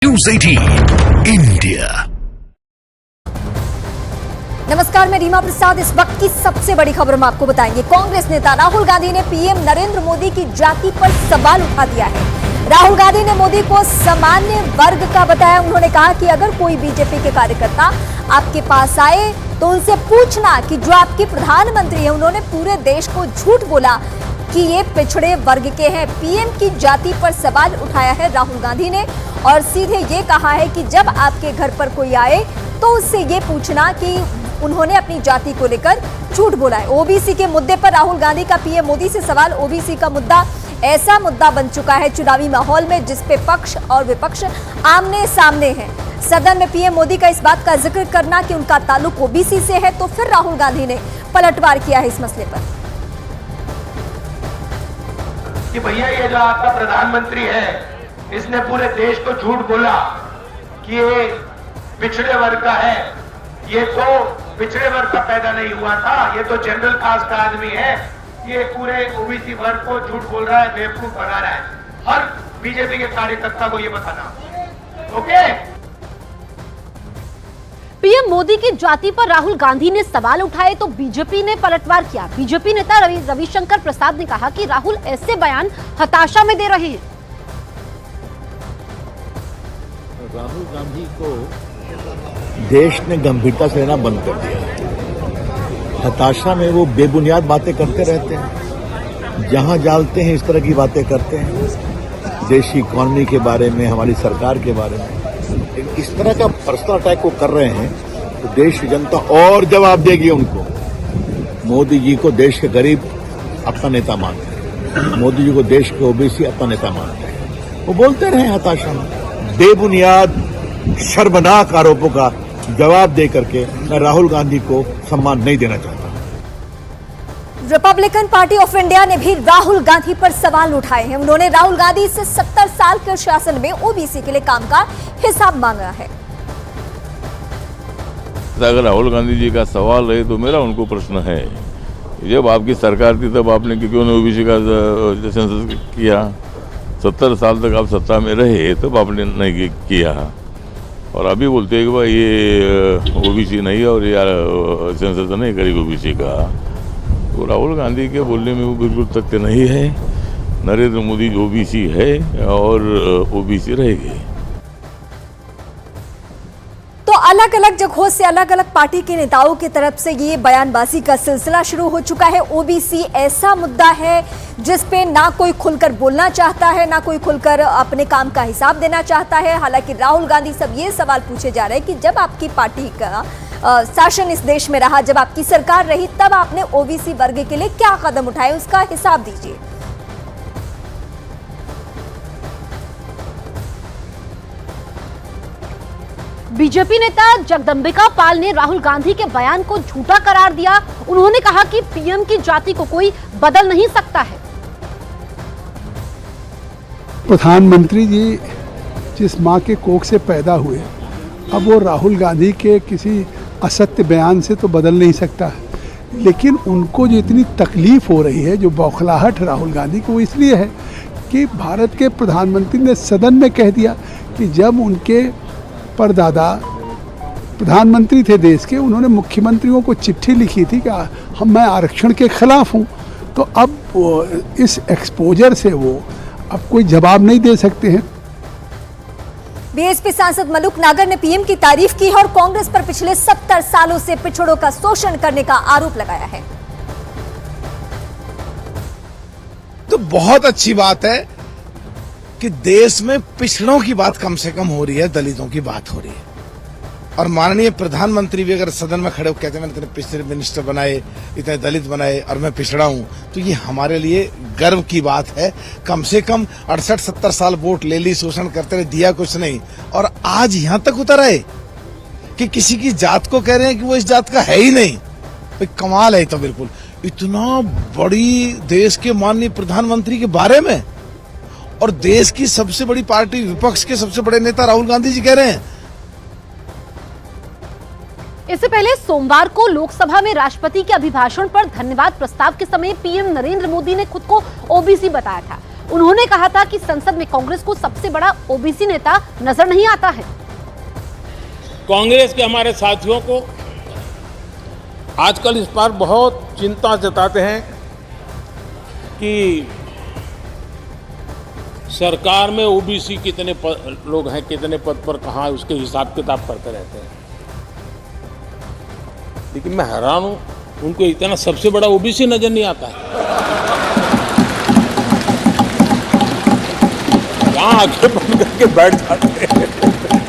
News 18 India. नमस्कार, मैं रीमा प्रसाद। इस वक्त की सबसे बड़ी खबर हम आपको बताएंगे। कांग्रेस नेता राहुल गांधी ने पीएम नरेंद्र मोदी की जाति पर सवाल उठा दिया है। राहुल गांधी ने मोदी को सामान्य वर्ग का बताया। उन्होंने कहा कि अगर कोई बीजेपी के कार्यकर्ता आपके पास आए तो उनसे पूछना कि जो आपके प्रधानमंत्री हैं उन्होंने पूरे देश को झूठ बोला कि ये पिछड़े वर्ग के हैं। पीएम की जाति पर सवाल उठाया है राहुल गांधी ने और सीधे ये कहा है कि जब आपके घर पर कोई आए तो उससे ये पूछना कि उन्होंने अपनी जाति को लेकर झूठ बोला है। ओबीसी के मुद्दे पर राहुल गांधी का पीएम मोदी से सवाल। ओबीसी का मुद्दा ऐसा मुद्दा बन चुका है चुनावी माहौल में जिस पे पक्ष और विपक्ष आमने सामने हैं। सदन में पीएम मोदी का इस बात का जिक्र करना कि उनका ताल्लुक ओबीसी से है तो फिर राहुल गांधी ने पलटवार किया है इस मसले पर। कि भैया ये जो आपका प्रधानमंत्री है इसने पूरे देश को झूठ बोला कि ये पिछड़े वर्ग का है। ये तो पिछड़े वर्ग का पैदा नहीं हुआ था, ये तो जनरल कास्ट का आदमी है। ये पूरे ओबीसी वर्ग को झूठ बोल रहा है, बेवकूफ बना रहा है। हर बीजेपी के कार्यकर्ता को ये बताना। ओके, पीएम मोदी की जाति पर राहुल गांधी ने सवाल उठाए तो बीजेपी ने पलटवार किया। बीजेपी नेता रविशंकर प्रसाद ने कहा कि राहुल ऐसे बयान हताशा में दे रहे हैं। राहुल गांधी को देश ने गंभीरता से लेना बंद कर दिया। हताशा में वो बेबुनियाद बातें करते रहते हैं, जहां डालते हैं इस तरह की बातें करते हैं, देश की इकोनॉमी के बारे में, हमारी सरकार के बारे में। इस तरह का पर्सनल अटैक वो कर रहे हैं तो देश की जनता और जवाब देगी उनको। मोदी जी को देश के गरीब अपना नेता मानते हैं, मोदी जी को देश के ओबीसी अपना नेता मानते हैं। वो बोलते रहे हताशा में, बेबुनियाद शर्मनाक आरोपों का जवाब दे करके मैं राहुल गांधी को सम्मान नहीं देना चाहता। रिपब्लिकन पार्टी ऑफ इंडिया ने भी राहुल गांधी पर सवाल उठाए हैं। उन्होंने राहुल गांधी से 70 साल के शासन में ओबीसी के लिए काम का हिसाब मांगा है। अगर राहुल गांधी जी का सवाल है तो मेरा उनको प्रश्न है, जब आपकी सरकार थी तब आपने क्यों नहीं ओबीसी का सेंसस किया? 70 साल तक आप सत्ता में रहे तब आपने नहीं किया और अभी बोलते हैं कि भाई ये ओबीसी नहीं है और यार सेंसस नहीं करेगी ओबीसी का। तो राहुल गांधी के बोलने में वो बिल्कुल तथ्य नहीं है। नरेंद्र मोदी ओबीसी है और ओबीसी रहेगी। तो अलग अलग जगहों से अलग अलग पार्टी के नेताओं की तरफ से ये बयानबाजी का सिलसिला शुरू हो चुका है। ओबीसी ऐसा मुद्दा है जिस पे ना कोई खुलकर बोलना चाहता है, ना कोई खुलकर अपने काम का हिसाब देना चाहता है। हालांकि राहुल गांधी सब ये सवाल पूछे जा रहे हैं कि जब आपकी पार्टी का शासन इस देश में रहा, जब आपकी सरकार रही, तब आपने ओबीसी वर्ग के लिए क्या कदम उठाए, उसका हिसाब दीजिए। बीजेपी नेता जगदंबिका पाल ने राहुल गांधी के बयान को झूठा करार दिया। उन्होंने कहा कि पीएम की जाति को कोई बदल नहीं सकता है। प्रधानमंत्री जी जिस मां के कोख से पैदा हुए, अब वो राहुल गांधी के किसी असत्य बयान से तो बदल नहीं सकता है। लेकिन उनको जो इतनी तकलीफ हो रही है, जो बौखलाहट राहुल गांधी को, वो इसलिए है कि भारत के प्रधानमंत्री ने सदन में कह दिया कि जब उनके परदादा प्रधानमंत्री थे देश के, उन्होंने मुख्यमंत्रियों को चिट्ठी लिखी थी कि मैं आरक्षण के खिलाफ हूँ। तो अब इस एक्सपोजर से वो अब कोई जवाब नहीं दे सकते हैं। बीएसपी सांसद मलूक नागर ने पीएम की तारीफ की है और कांग्रेस पर पिछले 70 सालों से पिछड़ों का शोषण करने का आरोप लगाया है। तो बहुत अच्छी बात है कि देश में पिछड़ों की बात कम से कम हो रही है, दलितों की बात हो रही है। और माननीय प्रधानमंत्री भी अगर सदन में खड़े होकर कहते हैं मैंने इतने पिछड़े मिनिस्टर बनाए, इतने दलित बनाए और मैं पिछड़ा हूं, तो ये हमारे लिए गर्व की बात है। कम से कम 68-70 साल वोट ले ली, शोषण करते रहे, दिया कुछ नहीं, और आज यहां तक उतर आए कि किसी की जात को कह रहे हैं कि वो इस जात का है ही नहीं। भाई कमाल है। तो बिल्कुल इतना बड़ी देश के माननीय प्रधानमंत्री के बारे में और देश की सबसे बड़ी पार्टी विपक्ष के सबसे बड़े नेता राहुल गांधी जी कह रहे हैं। इससे पहले सोमवार को लोकसभा में राष्ट्रपति के अभिभाषण पर धन्यवाद प्रस्ताव के समय पीएम नरेंद्र मोदी ने खुद को ओबीसी बताया था। उन्होंने कहा था कि संसद में कांग्रेस को सबसे बड़ा ओबीसी नेता नजर नहीं आता है। कांग्रेस के हमारे साथियों को आजकल इस पर बहुत चिंता जताते हैं कि सरकार में ओबीसी कितने लोग हैं, कितने पद पर कहाँ है, उसके हिसाब किताब करते रहते हैं। लेकिन मैं हैरान हूं, उनको इतना सबसे बड़ा ओबीसी नजर नहीं आता है। यहाँ आगे बंद करके बैठ जाते हैं।